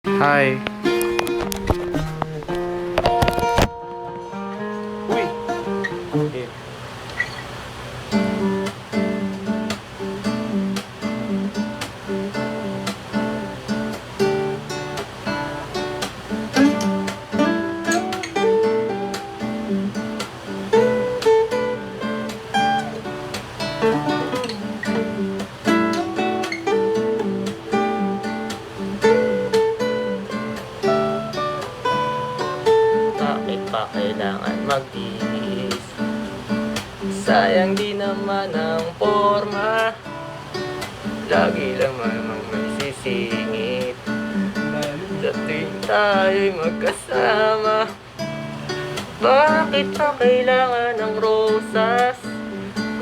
Hi. Uy. Okay. Bakit pa kailangan magtiis? Sayang di naman ang forma, lagi lang namang may sisingit. Sa tuwing tayo'y magkasama, bakit pa kailangan ng rosas?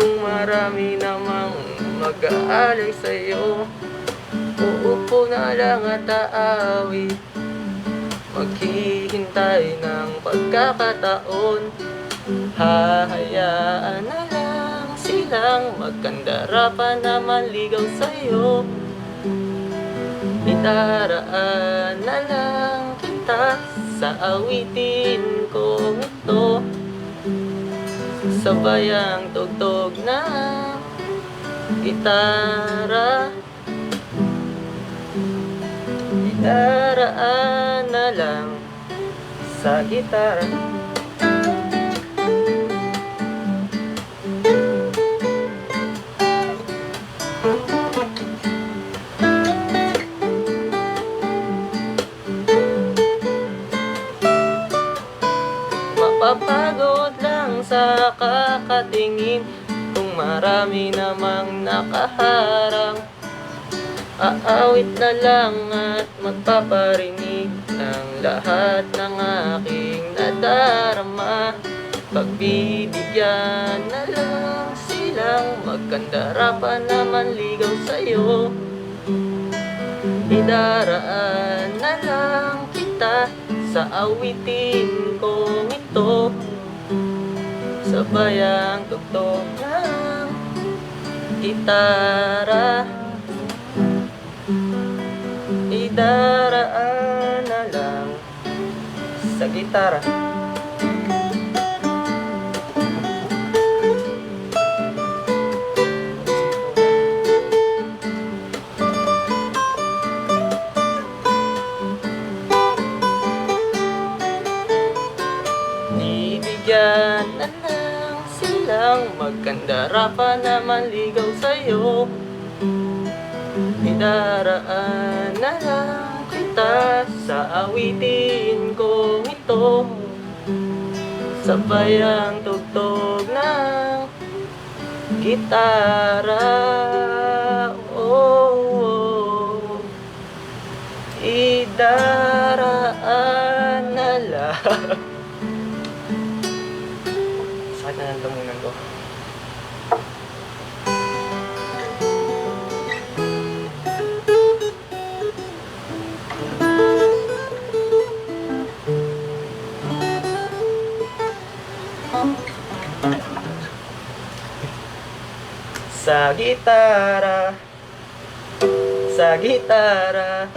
Kung marami namang mag-aalay sa'yo, uupo na lang at aawit, maghihintay ng pagkakataon. Hahayaan na lang silang magkandara pa naman ligaw sa'yo. Idaraan na lang kita sa awitin kong ito, sabay ang tugtog na gitara. Idaraan na lang sa gitara. Mapapagod lang sa kakatingin kung marami namang nakaharang. Aawit na lang at magpaparinig ng lahat ng aking nadarama. Pagbibigyan na lang silang magkandara pa naman ligaw sa'yo. Idaraan na lang kita sa awitin kong ito, sabay ang tugtog ng gitara. Idaraan na lang sa gitara. Bibigyan na lang silang magkandara pa naman ligaw sa'yo. Idaraan na lang kita sa awitin kong ito, sabay ang tugtog ng gitara. Oh, idaraan na lang. Sakit na ng lamunan ko. Sa gitara, sa gitara.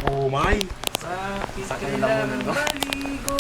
Oh my. Sakit Sakit na lamunan ko. maligo.